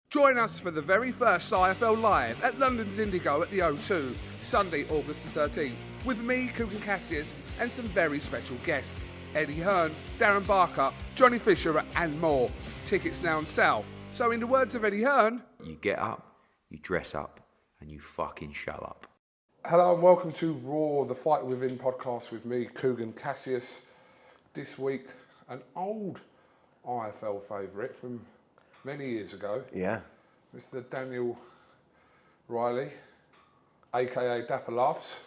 Join us for the very first IFL Live at London's Indigo at the O2, Sunday, August the 13th, with me, KUGAN CASSIUS, and some very special guests, Eddie Hearn, Darren Barker, Johnny Fisher, and more. Tickets now on sale. So in the words of Eddie Hearn, you get up, you dress up, and you fucking show up. hello and welcome to Raw, the Fight Within podcast with me, KUGAN CASSIUS. This week, an old IFL favourite from many years ago. Yeah. Mr. Daniel Riley, aka Dapper Laughs.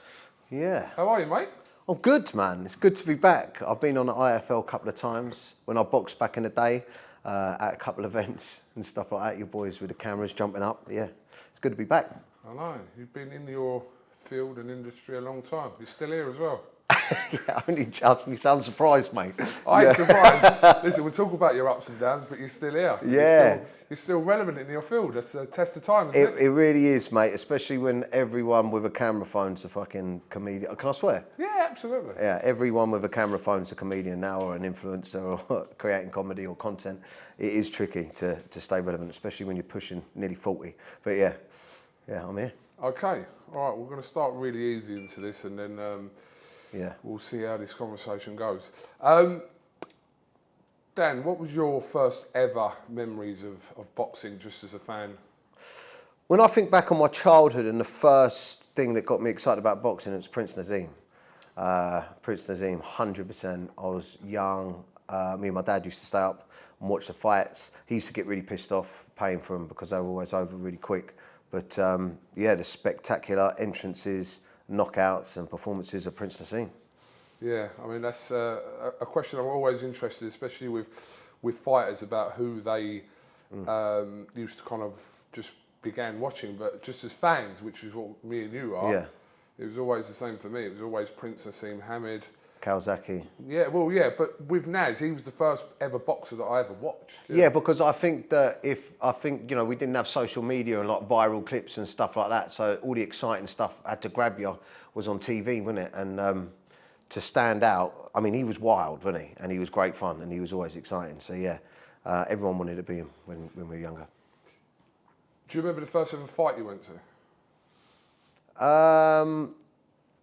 Yeah. How are you, mate? Oh, good, man. It's good to be back. I've been on the IFL a couple of times when I boxed back in the day at a couple of events and stuff like that. Your boys with the cameras jumping up. Yeah, it's good to be back. I know. You've been in your field and industry a long time. You're still here as well. Yeah, only just. You sound surprised, mate. I ain't surprised. Listen, we'll talk about your ups and downs, but you're still here. Yeah. You're still relevant in your field. That's a test of time, isn't it? It really is, mate, especially when everyone with a camera phone's a fucking comedian. Can I swear? Yeah, absolutely. Yeah, everyone with a camera phone's a comedian now, or an influencer, or creating comedy or content. It is tricky to stay relevant, especially when you're pushing nearly 40. But yeah, I'm here. Okay. All right, we're going to start really easy into this and then Yeah. we'll see how this conversation goes. Dan, what was your first ever memories of boxing just as a fan? When I think back on my childhood and the first thing that got me excited about boxing, it was Prince Nazim. Prince Nazim, 100%. I was young. Me and my dad used to stay up and watch the fights. He used to get really pissed off paying for them because they were always over really quick. But yeah, the spectacular entrances, knockouts and performances of Prince Nazim. Yeah, I mean, that's a question I'm always interested, especially with fighters, about who they used to kind of just began watching, but just as fans, which is what me and you are. Yeah. It was always the same for me. It was always Prince Nassim Hamid. Kawasaki. Yeah, well, yeah, but with Naz, he was the first ever boxer that I ever watched. Yeah, because I think that we didn't have social media and like viral clips and stuff like that, so all the exciting stuff had to grab you was on TV, wasn't it? And to stand out, I mean, he was wild, wasn't he? And he was great fun, and he was always exciting. So yeah, everyone wanted to be him when we were younger. Do you remember the first ever fight you went to?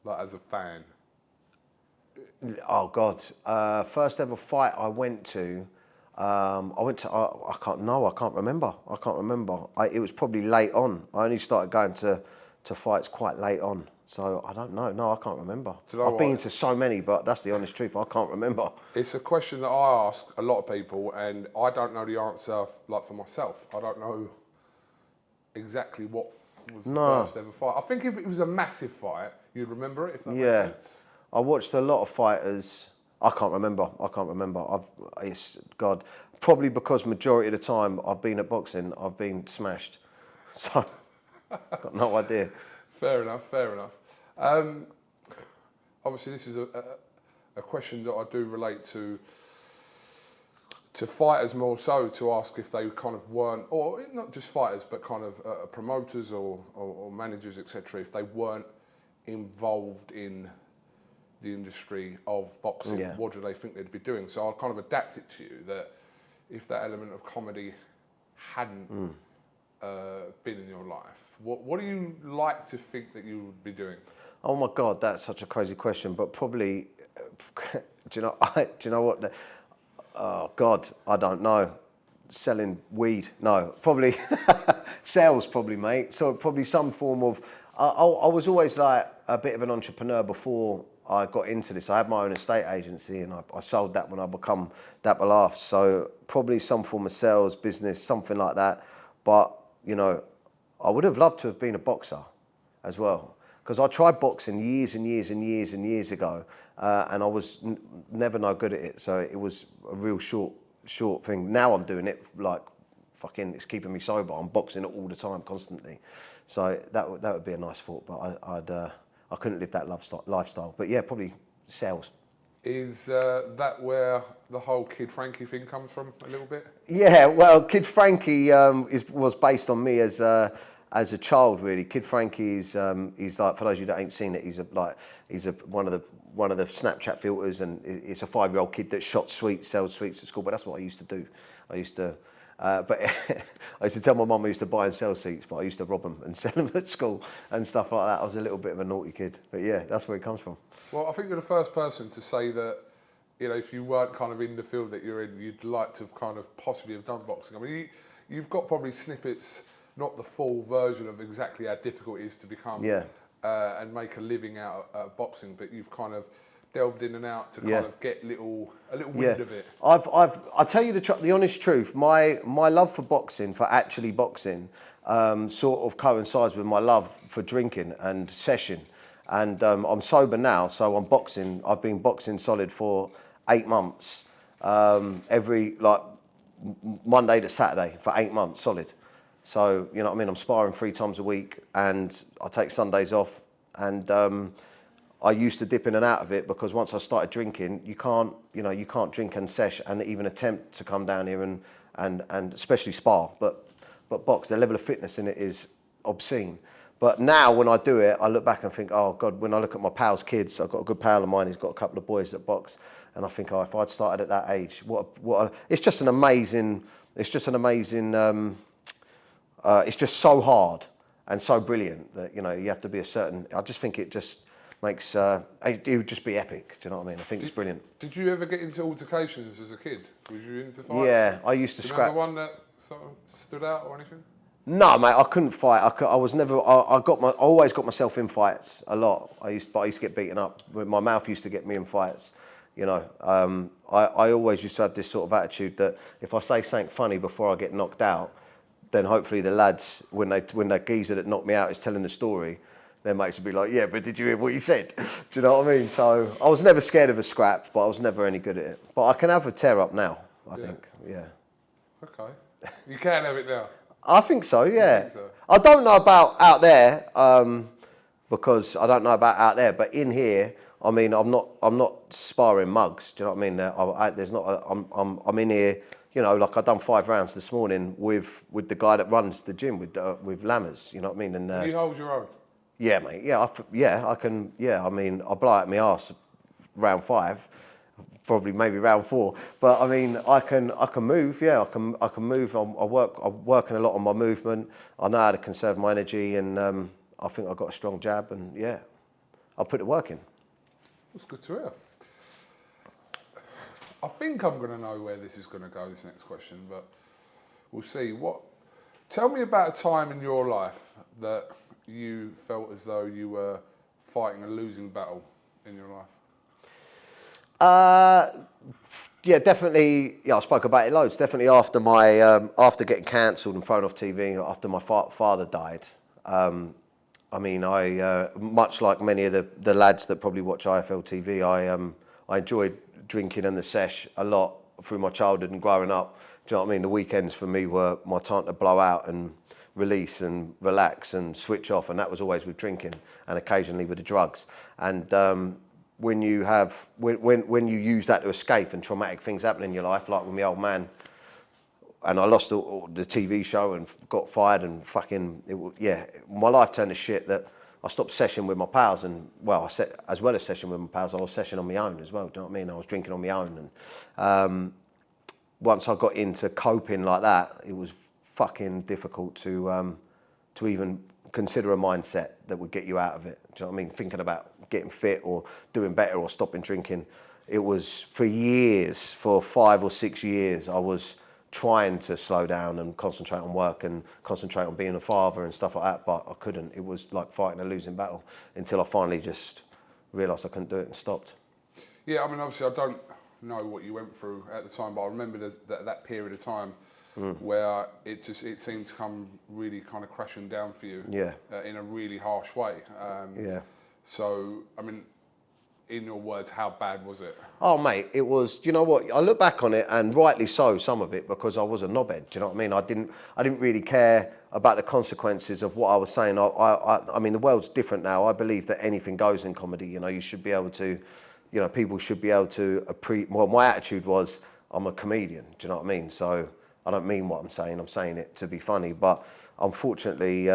Like as a fan? Oh God, first ever fight I went to. I can't remember. It was probably late on. I only started going to fights quite late on. So I don't know. No, I can't remember. I've been to so many, but that's the honest truth. I can't remember. It's a question that I ask a lot of people, and I don't know the answer. Like for myself, I don't know exactly what was the first ever fight. I think if it was a massive fight, you'd remember it. If that makes sense. I watched a lot of fighters. I can't remember. Probably because majority of the time I've been at boxing, I've been smashed. So I've got no idea. Fair enough. Obviously, this is a question that I do relate to fighters more so, to ask if they kind of weren't, or not just fighters, but kind of promoters or managers, etc., if they weren't involved in the industry of boxing, what do they think they'd be doing? So I'll kind of adapt it to you that if that element of comedy hadn't been in your life, what do you like to think that you would be doing? Oh my God, that's such a crazy question. But probably, do you know what? Oh God, I don't know. Selling weed? No, probably sales, probably, mate. So probably some form of. I was always like a bit of an entrepreneur before I got into this. I had my own estate agency, and I sold that when I become Dapper Laughs. So probably some form of sales business, something like that. But I would have loved to have been a boxer as well, because I tried boxing years ago, and I was never no good at it. So it was a real short thing. Now I'm doing it like fucking. It's keeping me sober. I'm boxing it all the time, constantly. So that would be a nice thought, but I couldn't live that lifestyle. But yeah, probably sales. Is that where the whole Kid Frankie thing comes from a little bit? Yeah, well, Kid Frankie was based on me as a child, really. Kid Frankie is he's like, for those of you that ain't seen it, he's one of the Snapchat filters, and it's a 5-year-old kid that shot sweets, sells sweets at school. But that's what I used to do. But I used to tell my mum I used to buy and sell seats, but I used to rob them and sell them at school and stuff like that. I was a little bit of a naughty kid. But yeah, that's where it comes from. Well, I think you're the first person to say that, you know, if you weren't kind of in the field that you're in, you'd like to have kind of possibly have done boxing. I mean, you've got probably snippets, not the full version of exactly how difficult it is to become and make a living out of boxing, but you've kind of delved in and out to kind of get a little wind of it. I'll tell you the honest truth. My love for boxing, for actually boxing, sort of coincides with my love for drinking and session. And I'm sober now, so I'm boxing. I've been boxing solid for 8 months, every like Monday to Saturday for 8 months solid. So you know what I mean. I'm sparring 3 times a week, and I take Sundays off. And I used to dip in and out of it because once I started drinking, you can't drink and sesh and even attempt to come down here and especially spar, but box. The level of fitness in it is obscene. But now when I do it, I look back and think, oh God, when I look at my pal's kids, I've got a good pal of mine, he's got a couple of boys that box, and I think, oh, if I'd started at that age, it's just so hard and so brilliant that, you know, you have to be I just think it just makes, it would just be epic, do you know what I mean? I think it's brilliant. Did you ever get into altercations as a kid? Was you into fights? Yeah, I used to scrap. Remember one that sort of stood out or anything? No, mate, I couldn't fight. I always got myself in fights a lot. I used to get beaten up. My mouth used to get me in fights. You know, I always used to have this sort of attitude that if I say something funny before I get knocked out, then hopefully the lads, when that geezer that knocked me out is telling the story, their mates would be like, yeah, but did you hear what he said? Do you know what I mean? So I was never scared of a scrap, but I was never any good at it. But I can have a tear up now, I think, yeah. Okay. You can have it now? I think so, yeah. Think so? I don't know about out there, because I don't know about out there, but in here, I mean, I'm not sparring mugs. Do you know what I mean? I'm in here, you know, like I've done 5 rounds this morning with the guy that runs the gym with Lammers. You know what I mean? And you hold your own. Yeah, mate. Yeah, I can. Yeah, I mean, I blow out my arse round 5, probably maybe round 4. But I mean, I can move. Yeah, I can move. I'm working a lot on my movement. I know how to conserve my energy, and I think I've got a strong jab. And yeah, I'll put the work in. That's good to hear. I think I'm going to know where this is going to go, this next question, but we'll see. Tell me about a time in your life that you felt as though you were fighting a losing battle in your life. Yeah, definitely. Yeah, I spoke about it loads. Definitely after my after getting cancelled and thrown off TV, after my father died. I mean, I much like many of the lads that probably watch IFL TV, I enjoyed drinking and the sesh a lot through my childhood and growing up. Do you know what I mean? The weekends for me were my time to blow out and release and relax and switch off, and that was always with drinking and occasionally with the drugs. And when you use that to escape and traumatic things happen in your life, like with my old man, and I lost the TV show and got fired and my life turned to shit that I stopped session with my pals, and as well as session with my pals, I was session on my own as well. Do you know what I mean? I was drinking on my own, and once I got into coping like that, it was fucking difficult to even consider a mindset that would get you out of it. Do you know what I mean? Thinking about getting fit or doing better or stopping drinking. It was for years, for 5 or 6 years, I was trying to slow down and concentrate on work and concentrate on being a father and stuff like that, but I couldn't. It was like fighting a losing battle until I finally just realised I couldn't do it and stopped. Yeah, I mean, obviously I don't know what you went through at the time, but I remember that period of time where it seemed to come really kind of crashing down for you in a really harsh way. So, I mean, in your words, how bad was it? Oh, mate, it was, you know what, I look back on it, and rightly so, some of it, because I was a knobhead, do you know what I mean? I didn't really care about the consequences of what I was saying. I mean, the world's different now. I believe that anything goes in comedy, you know, you should be able to, you know, people should be able to well, my attitude was, I'm a comedian, do you know what I mean? So I don't mean what I'm saying it to be funny, but unfortunately,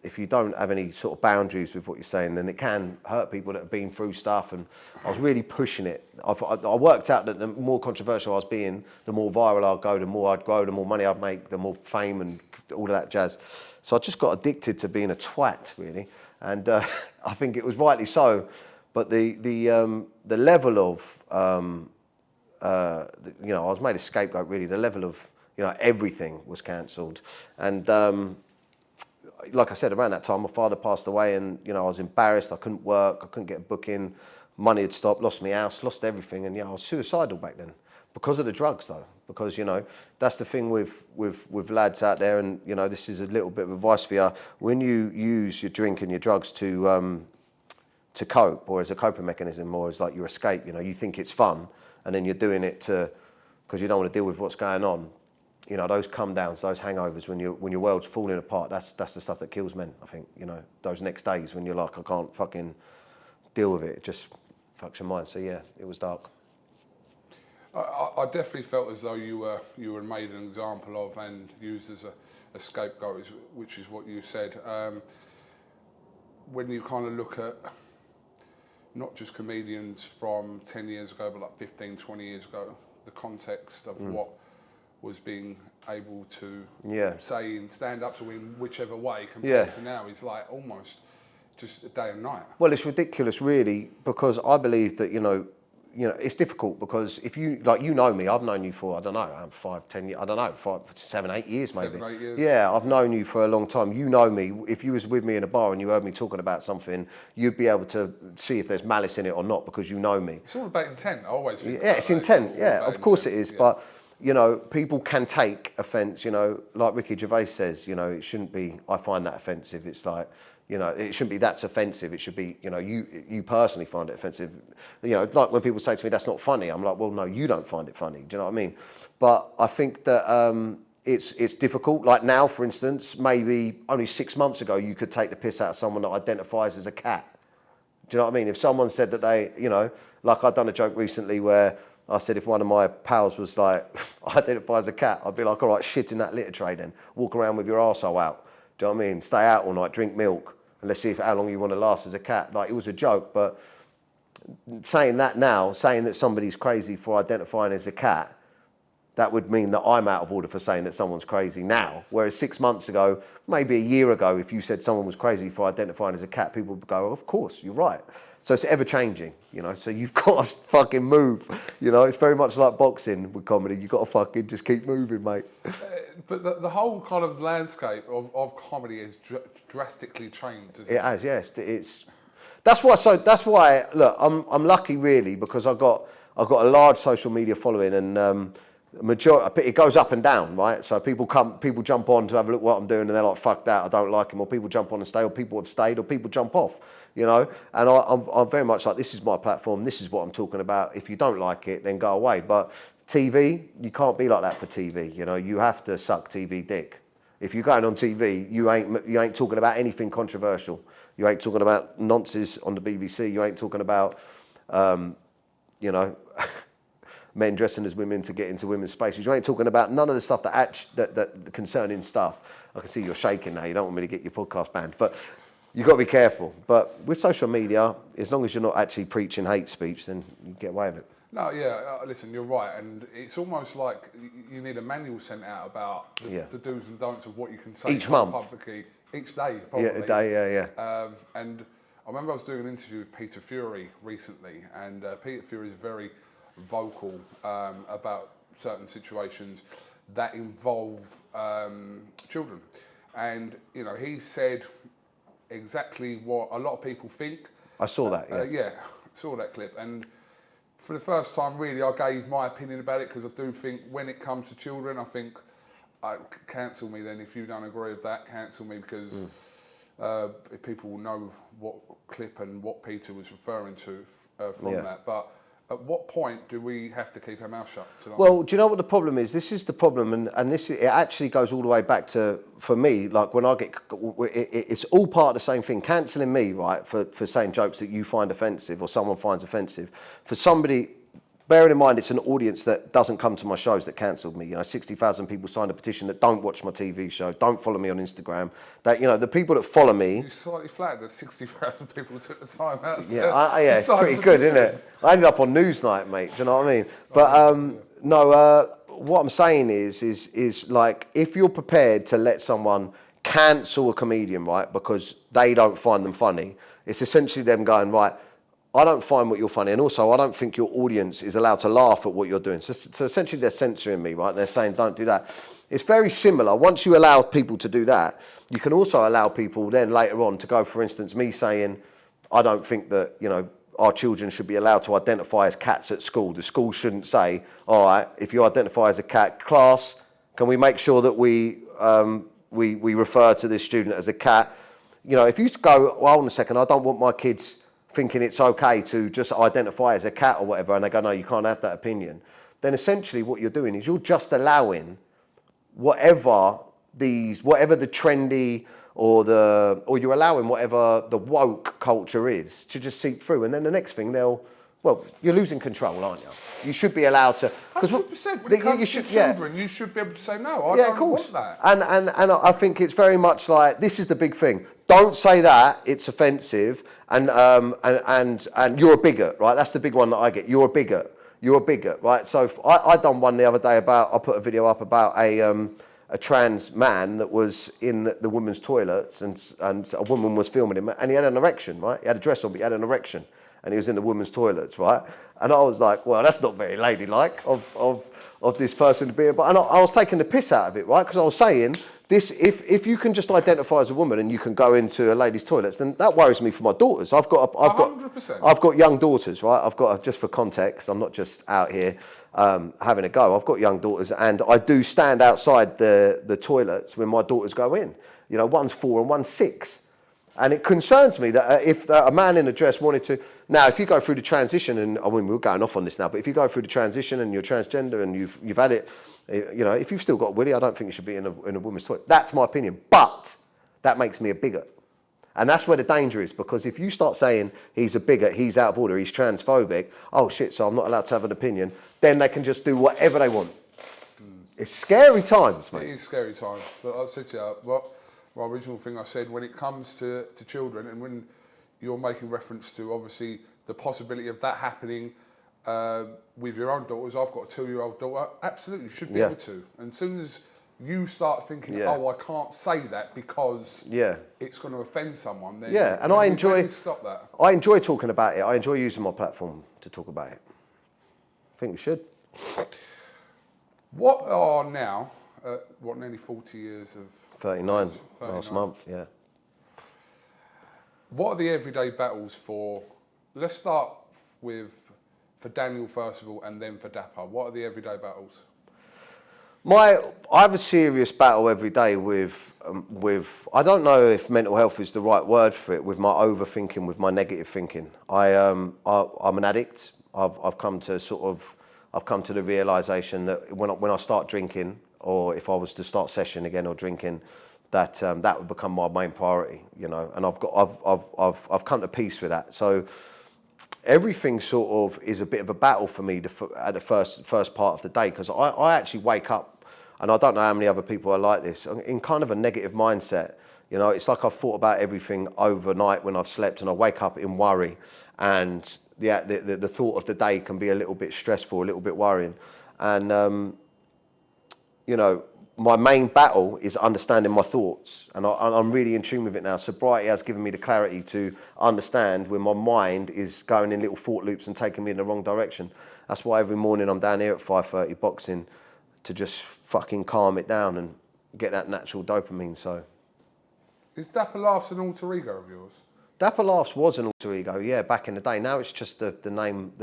if you don't have any sort of boundaries with what you're saying, then it can hurt people that have been through stuff. And I was really pushing it. I worked out that the more controversial I was being, the more viral I'd go, the more I'd grow, the more money I'd make, the more fame and all of that jazz. So I just got addicted to being a twat, really. And I think it was rightly so. But the level of, I was made a scapegoat, really. The level of, everything was cancelled. And like I said, around that time, my father passed away, and I was embarrassed. I couldn't work. I couldn't get a booking. Money had stopped. Lost my house. Lost everything. And I was suicidal back then because of the drugs, though. Because that's the thing with lads out there, and this is a little bit of advice for you. When you use your drink and your drugs to cope, or as a coping mechanism, or as like your escape, you think it's fun, and then you're doing it because you don't want to deal with what's going on. Those come downs, those hangovers, when your world's falling apart, that's the stuff that kills men, I think. Those next days when you're like, I can't fucking deal with it, it just fucks your mind. So yeah, it was dark. I definitely felt as though you were made an example of and used as a scapegoat, which is what you said. When you kind of look at not just comedians from 10 years ago, but like 15, 20 years ago, the context of what was being able to say in stand-ups or in whichever way compared to now is like almost just a day and night. Well, it's ridiculous, really, because I believe that, it's difficult because if you know me, I've known you for, I don't know, 5, 10 years, I don't know, 5, 7, 8 years maybe. 7, 8 years. Yeah, I've known you for a long time. You know me. If you was with me in a bar and you heard me talking about something, you'd be able to see if there's malice in it or not because you know me. It's all about intent, I always think. Yeah, it's intent, of course it is, but people can take offence, like Ricky Gervais says, it shouldn't be, I find that offensive. It's like, it shouldn't be that's offensive. It should be, you personally find it offensive. Like when people say to me, that's not funny. I'm like, well, no, you don't find it funny. Do you know what I mean? But I think that it's difficult. Like now, for instance, maybe only 6 months ago, you could take the piss out of someone that identifies as a cat. Do you know what I mean? If someone said that they, like I'd done a joke recently where I said if one of my pals was like, identify as a cat, I'd be like, all right, shit in that litter tray then. Walk around with your arsehole out. Do you know what I mean? Stay out all night, drink milk, and let's see how long you want to last as a cat. Like, it was a joke, but saying that now, saying that somebody's crazy for identifying as a cat, that would mean that I'm out of order for saying that someone's crazy now. Whereas 6 months ago, maybe a year ago, if you said someone was crazy for identifying as a cat, people would go, of course, you're right. So it's ever changing, so you've got to fucking move, it's very much like boxing with comedy. You've got to fucking just keep moving, mate. But the whole kind of landscape of comedy has drastically changed, isn't it? It has, yes. That's why, look, I'm lucky really because I've got a large social media following, and it goes up and down, right? So people jump on to have a look what I'm doing, and they're like, fuck that, I don't like him, or people jump on and stay, or people have stayed, or people jump off. And I'm very much like, this is my platform, this is what I'm talking about. If you don't like it, then go away. But TV, you can't be like that for TV. You have to suck TV dick. If you're going on TV, you ain't talking about anything controversial. You ain't talking about nonsense on the BBC. You ain't talking about, men dressing as women to get into women's spaces. You ain't talking about none of the stuff that concerning stuff. I can see you're shaking now. You don't want me to get your podcast banned, but you've got to be careful. But with social media, as long as you're not actually preaching hate speech, then you get away with it. No, yeah, listen, you're right. And it's almost like you need a manual sent out about the do's and don'ts of what you can say each month, publicly, each day, probably. Yeah, a day, and I remember I was doing an interview with Peter Fury recently, and Peter Fury is very vocal about certain situations that involve children. And, he said exactly what a lot of people think. I saw that, Saw that clip. And for the first time, really, I gave my opinion about it because I do think when it comes to children, I think, cancel me then. If you don't agree with that, cancel me because if people will know what clip and what Peter was referring to from that. But at what point do we have to keep our mouth shut? Well, do you know what the problem is? This is the problem, and it actually goes all the way back to, for me, like when I get, it's all part of the same thing. Cancelling me, right, for saying jokes that you find offensive or someone finds offensive. For somebody bearing in mind it's an audience that doesn't come to my shows that cancelled me. 60,000 people signed a petition that don't watch my TV show, don't follow me on Instagram. That the people that follow me. You slightly flattered that 60,000 people took the time out. Yeah, it's pretty good, isn't it? I ended up on Newsnight, mate. Do you know what I mean? But what I'm saying is like, if you're prepared to let someone cancel a comedian, right, because they don't find them funny, it's essentially them going, right, I don't find what you're funny, and also I don't think your audience is allowed to laugh at what you're doing. So essentially they're censoring me, right? They're saying don't do that. It's very similar. Once you allow people to do that, you can also allow people then later on to go, for instance, me saying, I don't think that, our children should be allowed to identify as cats at school. The school shouldn't say, all right, if you identify as a cat, class, can we make sure that we refer to this student as a cat? If you go, well, hold on a second, I don't want my kids thinking it's okay to just identify as a cat or whatever, and they go, no, you can't have that opinion, then essentially what you're doing is you're just allowing whatever the trendy or you're allowing whatever the woke culture is to just seep through, and then the next thing you're losing control, aren't you? You should be allowed to. 100%. When it comes to children, you should be able to say no. I don't want that. And I think it's very much like, this is the big thing. Don't say that, it's offensive, and you're a bigot, right? That's the big one that I get. You're a bigot, right? So I done one the other day I put a video up about a trans man that was in the women's toilets, and a woman was filming him, and he had an erection, right? He had a dress on, but he had an erection, and he was in the women's toilets, right? And I was like, well, that's not very ladylike of this person to be, but I was taking the piss out of it, right? Because I was saying, this, if you can just identify as a woman and you can go into a lady's toilets, then that worries me for my daughters. I've got young daughters, right? Just for context, I'm not just out here having a go. I've got young daughters, and I do stand outside the toilets when my daughters go in. One's 4 and one's 6. And it concerns me that if a man in a dress wanted to... Now, if you go through the transition, and we're going off on this now, but if you go through the transition and you're transgender and you've had it, if you've still got Willie, I don't think you should be in a woman's toilet. That's my opinion. But that makes me a bigot. And that's where the danger is, because if you start saying he's a bigot, he's out of order, he's transphobic, oh shit, so I'm not allowed to have an opinion, then they can just do whatever they want. It's scary times, mate. It is scary times. But I said to you, my original thing I said, when it comes to children, and when you're making reference to, obviously, the possibility of that happening with your own daughters. I've got a 2-year-old daughter. Absolutely, you should be able to. And as soon as you start thinking, oh, I can't say that because it's going to offend someone, then and I enjoy stop that. I enjoy talking about it. I enjoy using my platform to talk about it. I think we should. What are now, nearly 40 years of... 39 last month, yeah. What are the everyday battles for... Let's start for Daniel first of all, and then for Dapper. What are the everyday battles? I have a serious battle every day with I don't know if mental health is the right word for it, with my overthinking, with my negative thinking. I'm an addict. I've come to the realization that when I start drinking, or if I was to start session again or drinking, that would become my main priority, and I've come to peace with that. So everything sort of is a bit of a battle for me at the first part of the day, because I actually wake up, and I don't know how many other people are like this, in kind of a negative mindset. It's like I've thought about everything overnight when I've slept, and I wake up in worry, and the thought of the day can be a little bit stressful, a little bit worrying. And my main battle is understanding my thoughts, and I'm really in tune with it now. Sobriety has given me the clarity to understand when my mind is going in little thought loops and taking me in the wrong direction. That's why every morning I'm down here at 5:30 boxing, to just fucking calm it down and get that natural dopamine. So, is Dapper Laughs an alter ego of yours? Dapper Laughs was an alter ego, yeah, back in the day. Now it's just the name,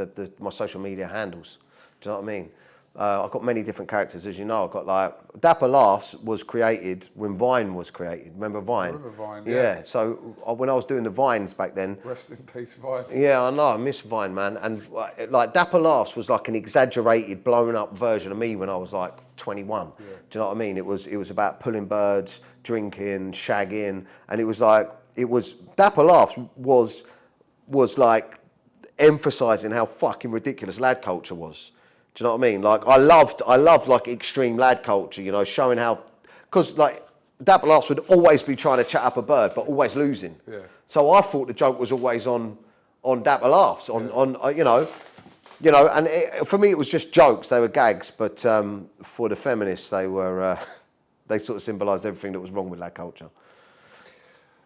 my social media handles. Do you know what I mean? I've got many different characters, as you know. I've got Dapper Laughs was created when Vine was created. Remember Vine? I remember Vine, yeah. So when I was doing the Vines back then. Rest in peace, Vine. Yeah, I know. I miss Vine, man. And Dapper Laughs was like an exaggerated, blown up version of me when I was 21. Yeah. Do you know what I mean? It was about pulling birds, drinking, shagging, and it was Dapper Laughs was like emphasising how fucking ridiculous lad culture was. Do you know what I mean? Like I loved like extreme lad culture, you know, showing how, because like Dapper Laughs would always be trying to chat up a bird, but always losing. Yeah. So I thought the joke was always on Dapper Laughs, you know, and for me it was just jokes, they were gags, but for the feminists they were, they sort of symbolised everything that was wrong with lad culture.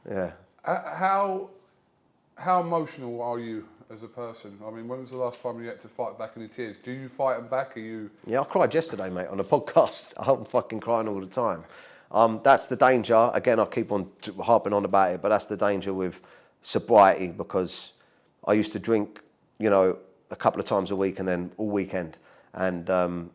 Yeah. How emotional are you as a person? I mean, when was the last time you had to fight back any tears? Do you fight them back? Are you? Yeah, I cried yesterday, mate, on a podcast. I'm fucking crying all the time. That's the danger. Again, I keep on harping on about it, but that's the danger with sobriety, because I used to drink, you know, a couple of times a week and then all weekend, and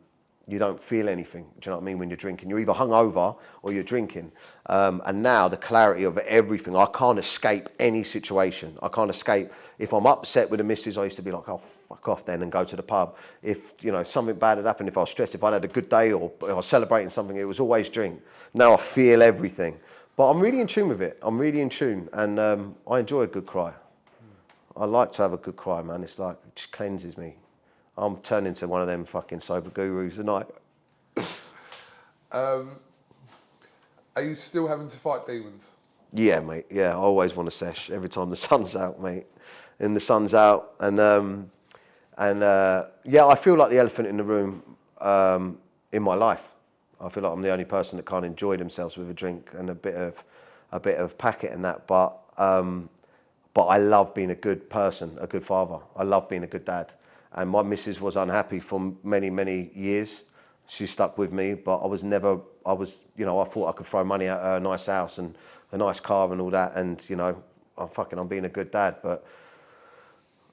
you don't feel anything. Do you know what I mean? When you're drinking, you're either hungover or you're drinking. And now the clarity of everything, I can't escape any situation. I can't escape. If I'm upset with the missus, I used to be like, oh, fuck off then and go to the pub. If, you know, something bad had happened, if I was stressed, if I had a good day or if I was celebrating something, it was always drink. Now I feel everything. But I'm really in tune with it. I'm really in tune, and I enjoy a good cry. I like to have a good cry, man. It's like, it just cleanses me. I'm turning into one of them fucking sober gurus tonight. Are you still having to fight demons? Yeah, mate. Yeah, I always want to sesh every time the sun's out, mate. And the sun's out, and yeah, I feel like the elephant in the room in my life. I feel like I'm the only person that can't enjoy themselves with a drink and a bit of packet and that. But I love being a good person, a good father. I love being a good dad. And my missus was unhappy for many, many years. She stuck with me, but I was, you know, I thought I could throw money at her, a nice house and a nice car and all that. And, you know, I'm being a good dad. But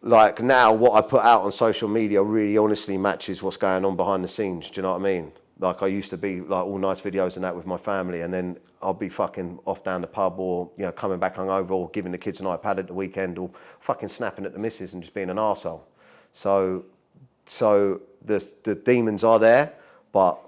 like now, what I put out on social media really honestly matches what's going on behind the scenes. Do you know what I mean? Like I used to be like all nice videos and that with my family, and then I'll be fucking off down the pub, or, you know, coming back hungover, or giving the kids an iPad at the weekend, or fucking snapping at the missus and just being an arsehole. So the demons are there, but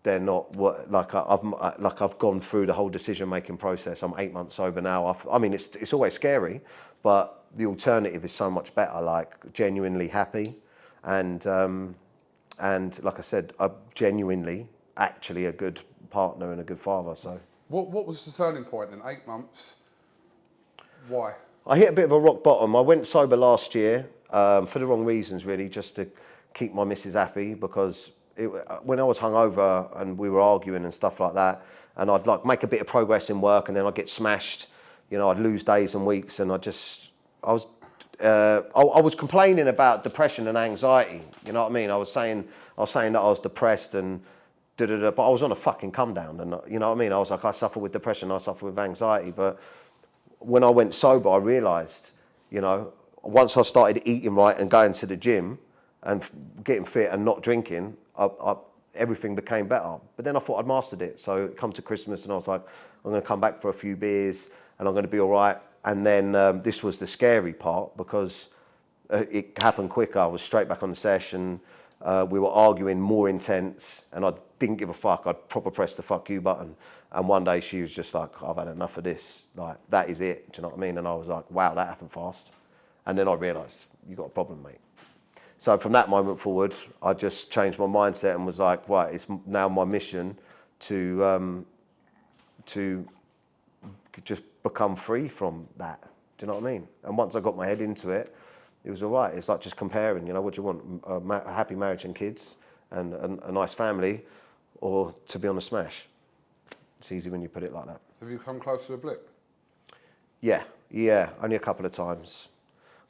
they're not what, like I've gone through the whole decision making process. I'm 8 months sober now. I mean, it's always scary, but the alternative is so much better. Like genuinely happy, and like I said, I'm genuinely actually a good partner and a good father. So what was the turning point in 8 months? Why? I hit a bit of a rock bottom. I went sober last year for the wrong reasons, really, just to keep my missus happy, because when I was hungover and we were arguing and stuff like that, and I'd like make a bit of progress in work and then I'd get smashed, you know, I'd lose days and weeks, and I was complaining about depression and anxiety. You know what I mean? I was saying that I was depressed and but I was on a fucking come down, and you know what I mean? I was like, I suffer with depression, I suffer with anxiety. But when I went sober, I realised, you know, once I started eating right and going to the gym and getting fit and not drinking, everything became better. But then I thought I'd mastered it. So come to Christmas and I was like, I'm going to come back for a few beers and I'm going to be all right. And then this was the scary part, because it happened quicker. I was straight back on the session. We were arguing more intense, and I didn't give a fuck. I'd proper press the fuck you button. And one day she was just like, I've had enough of this. Like, that is it. Do you know what I mean? And I was like, wow, that happened fast. And then I realised, you got a problem, mate. So from that moment forward, I just changed my mindset and was like, right, it's now my mission to just become free from that. Do you know what I mean? And once I got my head into it, it was all right. It's like just comparing, you know, what do you want? A happy marriage and kids and a nice family, or to be on a smash? It's easy when you put it like that. Have you come close to a blip? Yeah, only a couple of times.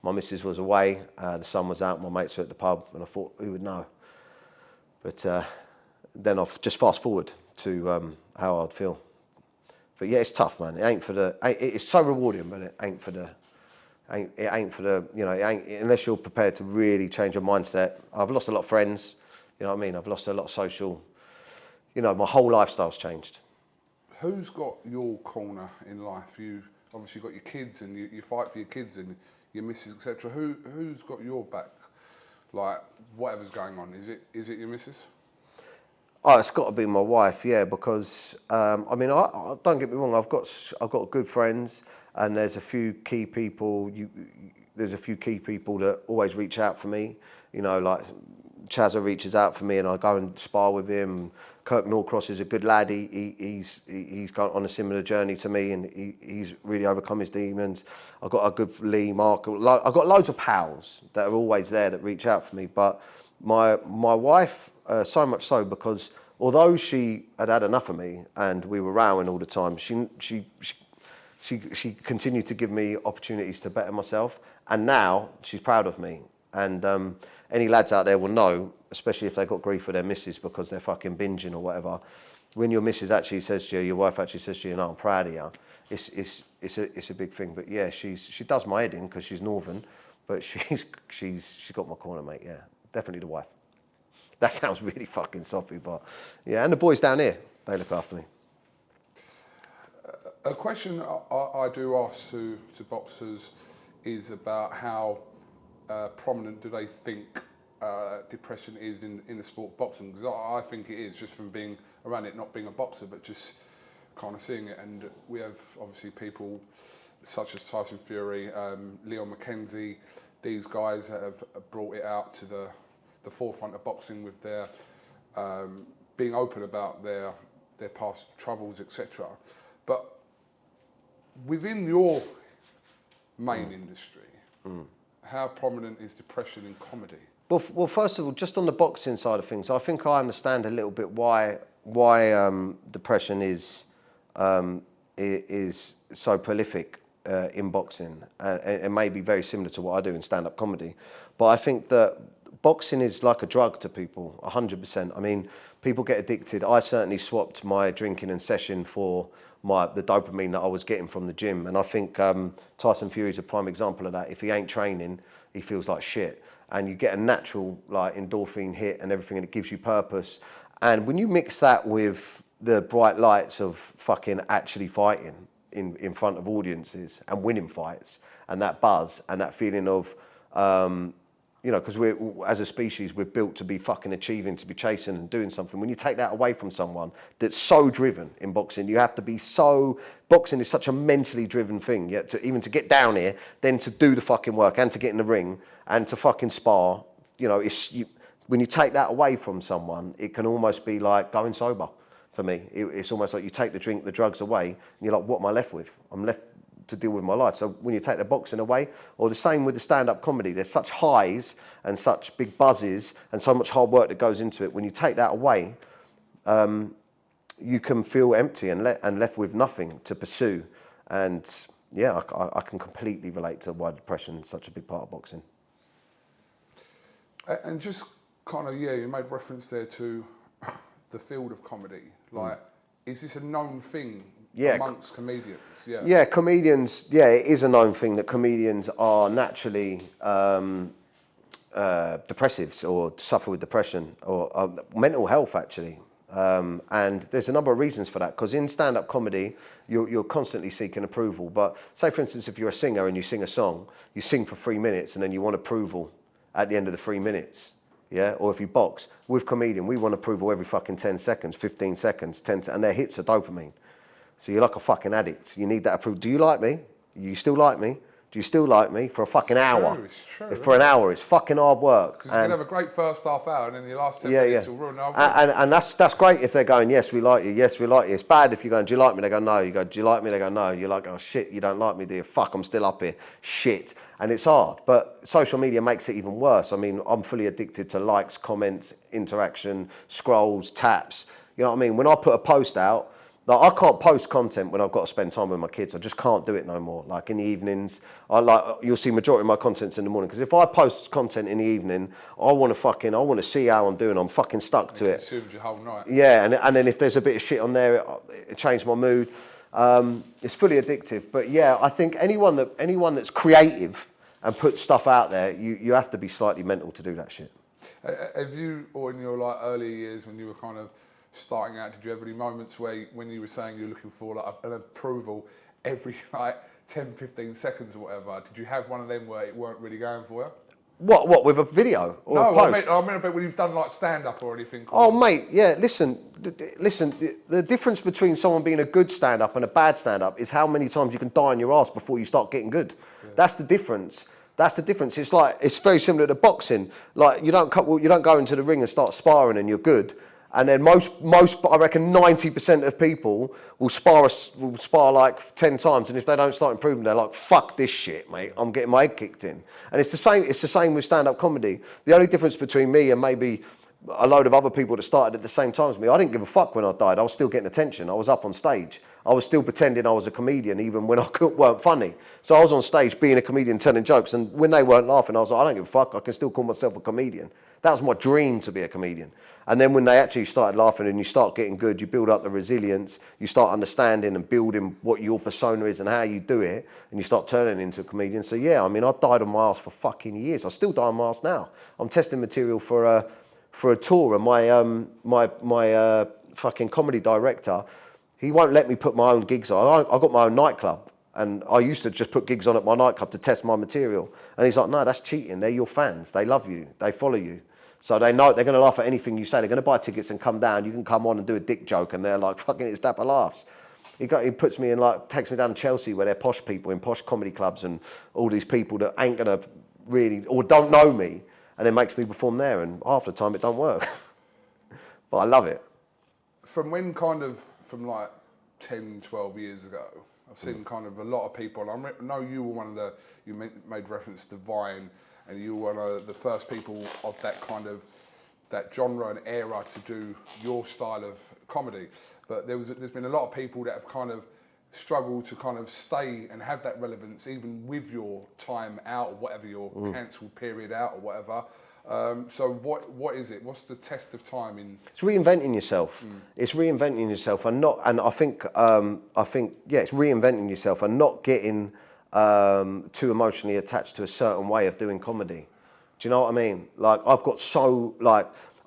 My missus was away, the sun was out, my mates were at the pub, and I thought, who would know? But then I've just fast forward to how I'd feel. But yeah, it's tough, man. It ain't for the. It's so rewarding, but it ain't for the. It ain't for the. You know, it ain't unless you're prepared to really change your mindset. I've lost a lot of friends. You know what I mean? I've lost a lot of social. You know, my whole lifestyle's changed. Who's got your corner in life? You obviously got your kids, and you fight for your kids and your missus, etc. Who's got your back? Like whatever's going on, is it your missus? Oh, it's got to be my wife, yeah, because I mean, I don't get me wrong. I've got good friends, and there's a few key people. there's a few key people that always reach out for me. You know, like Chazza reaches out for me, and I go and spar with him. Kirk Norcross is a good lad. He's gone on a similar journey to me, and he's really overcome his demons. I've got a good Lee, Mark. I've got loads of pals that are always there that reach out for me. But my wife, so much so, because although she had enough of me and we were rowing all the time, she continued to give me opportunities to better myself, and now she's proud of me. And any lads out there will know, especially if they got grief for their missus because they're fucking binging or whatever, when your missus actually says to you, your wife actually says to you, "No, I'm proud of you," it's a big thing. But yeah, she does my head in because she's northern, but she's got my corner, mate. Yeah, definitely the wife. That sounds really fucking soppy, but yeah, and the boys down here, they look after me. A question I do ask to boxers is about how prominent do they think depression is in the sport of boxing? Because I think it is, just from being around it, not being a boxer, but just kind of seeing it. And we have obviously people such as Tyson Fury, Leon McKenzie, these guys that have brought it out to the forefront of boxing with their being open about their past troubles, etc. But within your main industry, how prominent is depression in comedy? Well, first of all, just on the boxing side of things, I think I understand a little bit why depression is so prolific in boxing, and it may be very similar to what I do in stand-up comedy. But I think that boxing is like a drug to people, 100%. I mean, people get addicted. I certainly swapped my drinking and session for the dopamine that I was getting from the gym. And I think Tyson Fury is a prime example of that. If he ain't training, he feels like shit. And you get a natural like endorphin hit and everything, and it gives you purpose. And when you mix that with the bright lights of fucking actually fighting in front of audiences and winning fights, and that buzz and that feeling of, you know, because we're, as a species, we're built to be fucking achieving, to be chasing and doing something. When you take that away from someone that's so driven in boxing, you have to be so, boxing is such a mentally driven thing, yet to even to get down here, then to do the fucking work and to get in the ring and to fucking spar, you know, when you take that away from someone, it can almost be like going sober for me. It's almost like you take the drink, the drugs away, and you're like, what am I left with? I'm left to deal with my life. So when you take the boxing away, or the same with the stand-up comedy, there's such highs and such big buzzes and so much hard work that goes into it. When you take that away, you can feel empty and left with nothing to pursue. And yeah, I can completely relate to why depression is such a big part of boxing. And just kind of, yeah, you made reference there to the field of comedy. Like, is this a known thing amongst comedians? Yeah, comedians, it is a known thing that comedians are naturally depressives or suffer with depression or mental health, actually. And there's a number of reasons for that, because in stand-up comedy, you're constantly seeking approval. But say, for instance, if you're a singer and you sing a song, you sing for 3 minutes and then you want approval at the end of the 3 minutes. Yeah, or if you box, with comedian, we want approval every fucking 10 seconds, 15 seconds, and their hits are dopamine. So you're like a fucking addict. You need that approval. Do you like me? You still like me? Do you still like me? For a fucking hour. It's true. For an hour, it's fucking hard work. Because you can have a great first half hour and then your last 10 minutes will ruin the whole thing. And that's great if they're going, yes, we like you, yes, we like you. It's bad if you're going, do you like me? They go, no. You go, do you like me? They go, no. You're like, oh shit, you don't like me, do you? Fuck, I'm still up here. Shit. And it's hard. But social media makes it even worse. I mean, I'm fully addicted to likes, comments, interaction, scrolls, taps. You know what I mean? When I put a post out, like, I can't post content when I've got to spend time with my kids. I just can't do it no more. Like in the evenings, you'll see majority of my content's in the morning. Because if I post content in the evening, I want to see how I'm doing. I'm fucking stuck to it. It consumes your whole night. Yeah, and then if there's a bit of shit on there, it changes my mood. It's fully addictive. But yeah, I think anyone that's creative and puts stuff out there, you have to be slightly mental to do that shit. Have you, or in your like early years when you were kind of starting out, did you have any moments where when you were saying you're looking for like an approval every like 10, 15 seconds or whatever, did you have one of them where it weren't really going for you? What, with a video or a post? I mean about when you've done like stand-up or anything. Oh mate, yeah, listen, the difference between someone being a good stand-up and a bad stand-up is how many times you can die on your ass before you start getting good. Yeah. That's the difference. That's the difference. It's like, it's very similar to boxing. Like, you don't go into the ring and start sparring and you're good. And then most, I reckon 90% of people will spar like 10 times. And if they don't start improving, they're like, fuck this shit, mate. I'm getting my head kicked in. And it's the same with stand-up comedy. The only difference between me and maybe a load of other people that started at the same time as me, I didn't give a fuck when I died. I was still getting attention. I was up on stage. I was still pretending I was a comedian even when I weren't funny. So I was on stage being a comedian, telling jokes, and when they weren't laughing, I was like, I don't give a fuck, I can still call myself a comedian. That was my dream, to be a comedian. And then when they actually started laughing and you start getting good, you build up the resilience, you start understanding and building what your persona is and how you do it, and you start turning into a comedian. So yeah, I mean, I've died on my ass for fucking years. I still die on my ass now. I'm testing material for a tour, and my fucking comedy director, he won't let me put my own gigs on. I got my own nightclub, and I used to just put gigs on at my nightclub to test my material. And he's like, no, that's cheating. They're your fans. They love you. They follow you. So they know they're going to laugh at anything you say. They're going to buy tickets and come down. You can come on and do a dick joke, and they're like, fucking it's Dapper laughs. He puts me in, like, takes me down to Chelsea where they're posh people in posh comedy clubs and all these people that ain't going to really, or don't know me, and then makes me perform there. And half the time it don't work. But I love it. From like 10, 12 years ago, I've seen kind of a lot of people. I know you were one of the, you made reference to Vine, and you were one of the first people of that kind of, that genre and era to do your style of comedy. But there's been a lot of people that have kind of struggled to kind of stay and have that relevance even with your time out or whatever, your cancelled period out or whatever. So what is it? What's the test of time in? It's reinventing yourself. It's reinventing yourself, and I think it's reinventing yourself and not getting too emotionally attached to a certain way of doing comedy. Do you know what I mean? Like,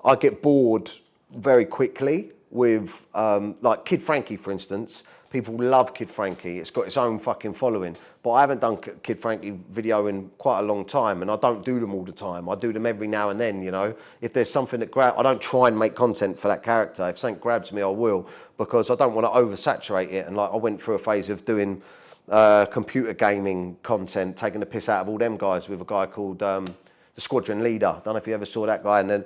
I get bored very quickly with like Kid Frankie, for instance. People love Kid Frankie. It's got its own fucking following. But I haven't done Kid Frankie video in quite a long time, and I don't do them all the time. I do them every now and then, you know. If there's something that I don't try and make content for that character. If something grabs me, I will, because I don't want to oversaturate it. And like, I went through a phase of doing computer gaming content, taking the piss out of all them guys with a guy called the Squadron Leader. I don't know if you ever saw that guy. And then,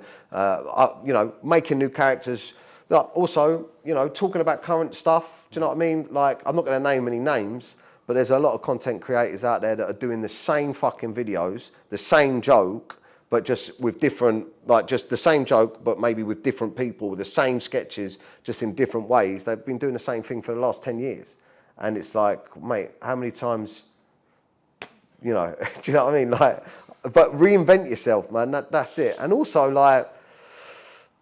you know, making new characters. Also, you know, talking about current stuff. Do you know what I mean? Like, I'm not going to name any names, but there's a lot of content creators out there that are doing the same fucking videos, the same joke, but just with different, like, just the same joke, but maybe with different people, the same sketches, just in different ways. They've been doing the same thing for the last 10 years. And it's like, mate, how many times, you know, do you know what I mean? Like, but reinvent yourself, man. That's it. And also, like,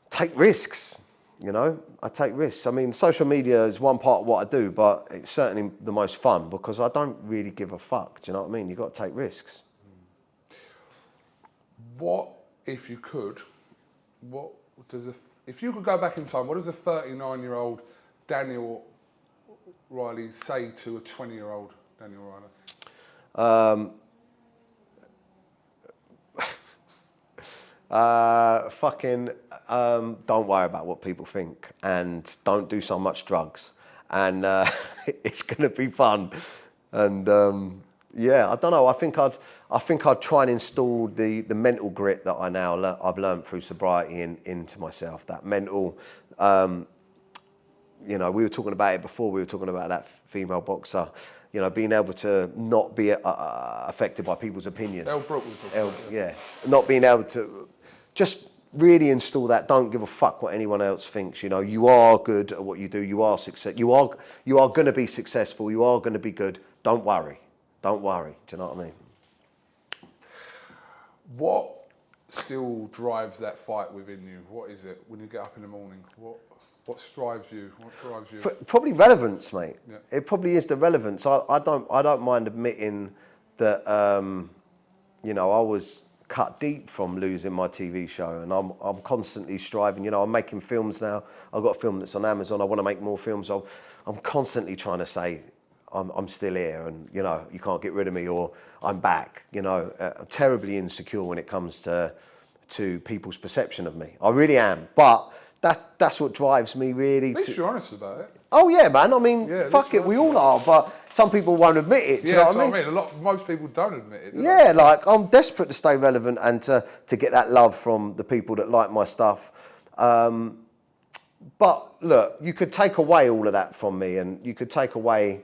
take risks. You know, I take risks. I mean, social media is one part of what I do, but it's certainly the most fun because I don't really give a fuck. Do you know what I mean? You've got to take risks. What, if you could, if you could go back in time, what does a 39-year-old Daniel Riley say to a 20-year-old Daniel Riley? Don't worry about what people think, and don't do so much drugs, and it's gonna be fun. And yeah, I don't know. I think I'd try and install the mental grit that I've learned through sobriety into myself. That mental, you know, we were talking about it before. We were talking about that female boxer. You know, being able to not be affected by people's opinions. Elle Brooke was talking about that. Yeah, not being able to just really install that. Don't give a fuck what anyone else thinks. You know, you are good at what you do. You are success. You are going to be successful. You are going to be good. Don't worry. Don't worry. Do you know what I mean? What still drives that fight within you? What is it when you get up in the morning? What drives you? What drives you? Probably relevance, mate. Yeah. It probably is the relevance. I don't mind admitting that you know, I was cut deep from losing my TV show, and I'm constantly striving. You know, I'm making films now. I've got a film that's on Amazon. I want to make more films. I'm constantly trying to say I'm still here, and you know, you can't get rid of me, or I'm back. You know, I'm terribly insecure when it comes to people's perception of me. I really am. But that's what drives me really. At least you're honest about it. Oh yeah, man. I mean, Yeah, fuck it, we all are, but some people won't admit it. Do you know that's what I mean? Most people don't admit it. Do Yeah, like I'm desperate to stay relevant and to get that love from the people that like my stuff. But look, you could take away all of that from me, and you could take away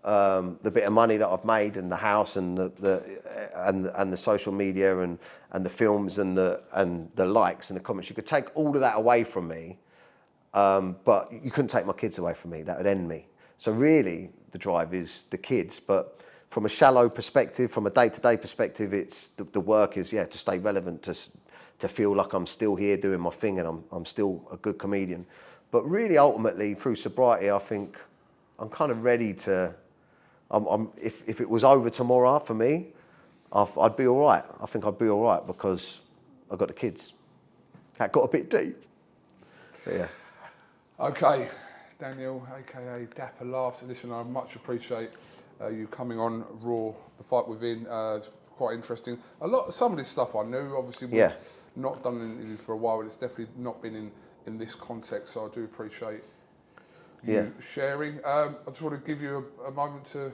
the bit of money that I've made, and the house, and the social media, and the films, and the likes and the comments. You could take all of that away from me, but you couldn't take my kids away from me. That would end me. So really, the drive is the kids. But from a shallow perspective, from a day-to-day perspective, it's the work is to stay relevant, to feel like I'm still here doing my thing, and I'm still a good comedian. But really, ultimately, through sobriety, I think I'm kind of ready to. If it was over tomorrow for me, I'd be all right. I think I'd be all right because I've got the kids. That got a bit deep. But yeah. Okay, Daniel, aka Dapper Laughs. Listen, I much appreciate you coming on Raw, The Fight Within. It's quite interesting. Some of this stuff I knew. Obviously, we've not done interviews for a while, but it's definitely not been in this context. So I do appreciate you sharing. I just want to give you a moment to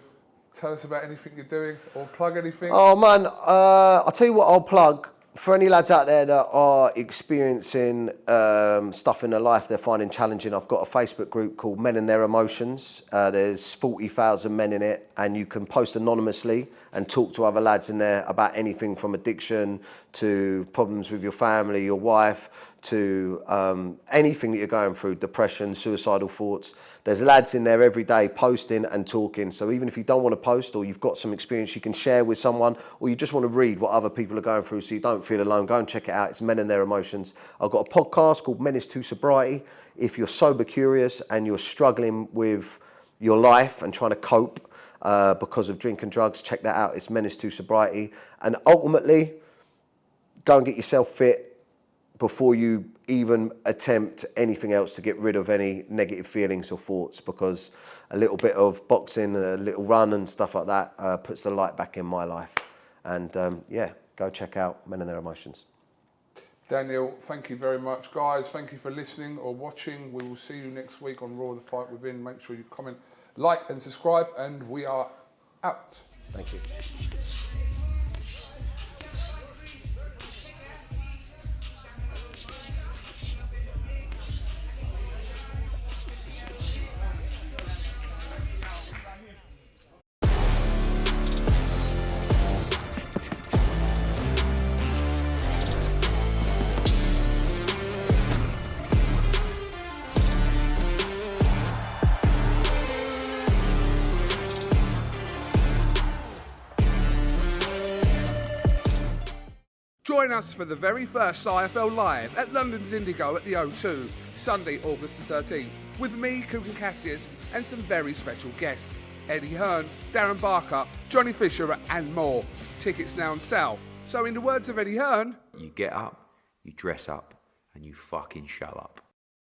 tell us about anything you're doing or plug anything. Oh man, I'll tell you what I'll plug. For any lads out there that are experiencing stuff in their life they're finding challenging, I've got a Facebook group called Men and Their Emotions. There's 40,000 men in it, and you can post anonymously and talk to other lads in there about anything from addiction to problems with your family, your wife, to anything that you're going through, depression, suicidal thoughts. There's lads in there every day posting and talking. So even if you don't want to post, or you've got some experience you can share with someone, or you just want to read what other people are going through so you don't feel alone, go and check it out. It's Men and Their Emotions. I've got a podcast called Menace to Sobriety. If you're sober curious and you're struggling with your life and trying to cope because of drink and drugs, check that out. It's Menace to Sobriety. And ultimately, go and get yourself fit before you even attempt anything else to get rid of any negative feelings or thoughts, because a little bit of boxing, a little run and stuff like that puts the light back in my life. And go check out Men and Their Emotions. Daniel, thank you very much. Guys, thank you for listening or watching. We will see you next week on Raw, The Fight Within. Make sure you comment, like and subscribe, and we are out. Thank you. Join us for the very first IFL Live at London's Indigo at the O2, Sunday, August the 13th, with me, KUGAN CASSIUS, and some very special guests, Eddie Hearn, Darren Barker, Johnny Fisher, and more. Tickets now on sale. So in the words of Eddie Hearn, You get up, you dress up, and you fucking show up.